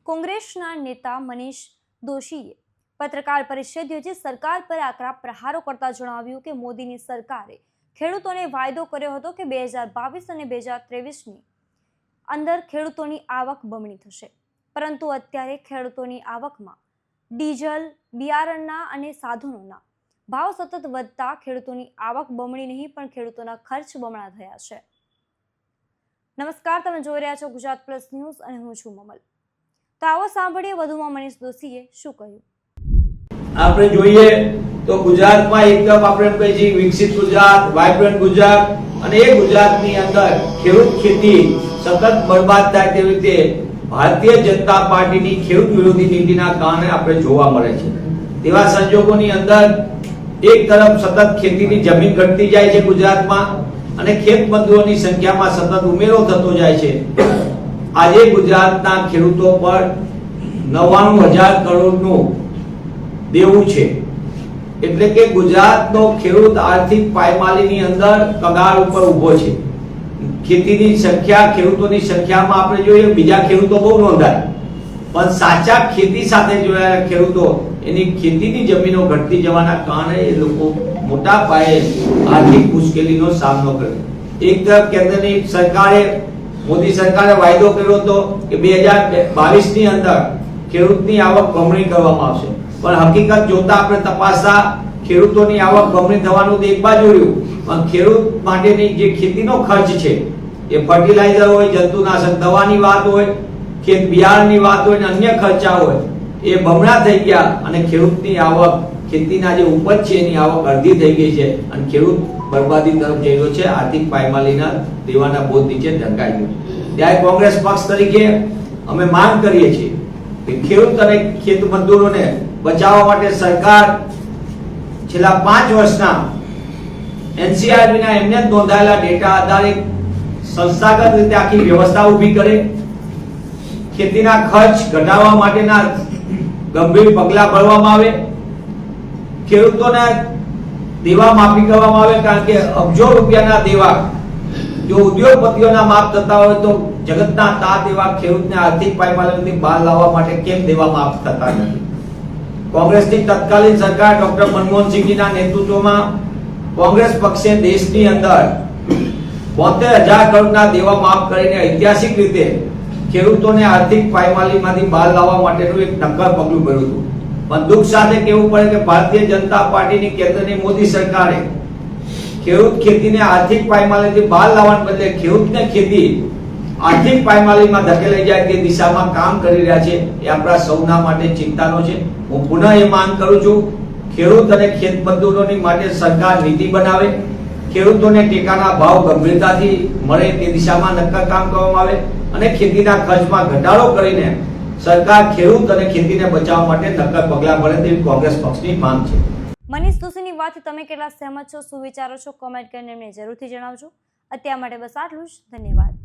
કોંગ્રેસના નેતા મનીષ દોશીએ પત્રકાર પરિષદ યોજી સરકાર પર આકરા પ્રહારો કરતા જણાવ્યું કે મોદીની સરકારે ખેડૂતોને વાયદો કર્યો હતો કે 2022 અને 2023ની અંદર ખેડૂતોની આવક બમણી થશે, પરંતુ અત્યારે ખેડૂતોની આવકમાં ડીઝલ, બિયારણના અને સાધનોના ભાવ સતત વધતા ખેડૂતોની આવક બમણી નહીં પણ ખેડૂતોના ખર્ચ બમણા થયા છે। નમસ્કાર, તમે જોઈ રહ્યા છો ગુજરાત પ્લસ ન્યૂઝ અને હું છું મમલ। તો આવો સાંભળીએ વધુમાં મનીષ દોશીએ શું કહ્યું। આપણે જોઈએ તો ગુજરાતમાં એકદમ આપણે કહીએ છીએ વિકસિત ગુજરાત, વાઇબ્રન્ટ ગુજરાત, અને એ ગુજરાતની અંદર ખેડૂત ખેતી સતત બરબાદ થાય તેવી રીતે ભારતીય જનતા પાર્ટીની ખેડૂત વિરોધી નીતિના કારણે આપણે જોવા મળે છે। તેવા સંજોગોની અંદર એક તરફ સતત ખેતીની જમીન ઘટતી જાય છે ગુજરાતમાં અને ખેત મજૂરોની સંખ્યામાં સતત ઉમેરો થતો જાય છે। આજે ગુજરાતના ખેડૂતો પર 99,000 કરોડનું દેવું છે, એટલે કે ગુજરાતનો ખેડૂત આર્થિક પાયમાલીની અંદર કગાર ઉપર ઊભો છે। ખેતીની સંખ્યા, ખેડૂતોની સંખ્યામાં આપણે જોઈએ બીજા ખેડૂતો બહુ નોંધાય, પણ સાચા ખેતી સાથે જોડાયેલા ખેડૂતો એની ખેતીની જમીનો ઘટતી જવાના કારણે એ લોકો મોટા પાયે આર્થિક મુશ્કેલીનો સામનો કરે। એક તરફ કેન્દ્રની સરકારે, મોદી સરકારે વાયદો કર્યો હતો કે 2022ની અંદર ખેડૂતની આવક બમણી કરવામાં આવશે, પણ હકીકત જોતા આપણે તપાસતા ખેડૂતોની આવક બમણી થવાનું તો એક બાજુ રહ્યું, પણ ખેડૂત માટેની જે ખેતીનો ખર્ચ છે એ ફર્ટિલાઇઝર હોય, જંતુનાશક દવાની વાત હોય, ખેત બિયારણની વાત હોય, અન્ય ખર્ચા હોય, એ બમણા થઈ ગયા અને ખેડૂતની આવક, ખેતીના જે ઉપજ છે એની આવક અડધી થઈ ગઈ છે અને ખેડૂત બરબાદી તરફ જઈ રહ્યો છે, આર્થિક પાયમાલીના દેવાના બોજ નીચે ઢંકાઈ ગયો છે। ત્યારે કોંગ્રેસ પક્ષ તરીકે અમે માંગ કરીએ છીએ કે ખેડૂત અને ખેત મજૂરોને બચાવવા માટે સરકાર છેલ્લા 5 વર્ષના એનસીઆરબીના એમને જ નોંધાયેલા ડેટા આધારિત સંસ્થાગત રીતે આખી વ્યવસ્થા ઊભી કરે, ખેતીના ખર્ચ ઘટાડવા માટેના ગંભીર પગલાં ભરવામાં આવે, ખેડૂતોને દેવા માફી કરવામાં આવે, કારણ કે અબજો રૂપિયાના દેવા જો ઉદ્યોગપતિઓના માફ થતા હોય તો જગતના તાત એવા ખેડૂતને આર્થિક પાયમાલીમાંથી બહાર લાવવા માટે કેમ દેવા માફ થતા નથી। કોંગ્રેસની તત્કાલીન સરકાર ડોક્ટર મનમોહનસિંહજીના નેતૃત્વમાં કોંગ્રેસ પક્ષે દેશની અંદર 72,000 કરોડના દેવા માફ કરીને ઐતિહાસિક રીતે ખેડૂતોને આર્થિક પાયમાલીમાંથી બહાર લાવવા માટેનું એક નક્કર પગલું ભર્યું હતું, પણ દુઃખ સાથે કહેવું પડે કે ભારતીય જનતા પાર્ટીની કેન્દ્રની મોદી સરકારે ખેડૂત ખેતીને આર્થિક પાયમાલીથી બહાર લાવવાને બદલે ખેડૂતને ખેતી આર્થિક પાયમાલીમાં ધકેલાઈ જાય તે દિશામાં કામ કરી રહ્યા છે। એ આપણા સૌના માટે ચિંતાનો છે। હું પુનઃ એ માંગ કરું છું, ખેડૂત અને ખેત મજૂરોની માટે સરકાર નીતિ બનાવે, ખેડૂતોને ટેકાના ભાવ ગંભીરતાથી મળે તે દિશામાં નક્કર કામ કરવામાં આવે અને ખેતીના ખર્ચમાં ઘટાડો કરીને સરકાર ખેડૂત અને ખેતીને બચાવવા માટે નક્કર પગલાં ભરે તેવી કોંગ્રેસ પક્ષની માંગ છે। મનીષ દોશીની વાતથી તમે કેટલા સહેમત છો, શું વિચારો છો, કોમેન્ટ કરીને એમને જરૂરથી જણાવજો। અત્યાર માટે બસ આટલું જ, ધન્યવાદ।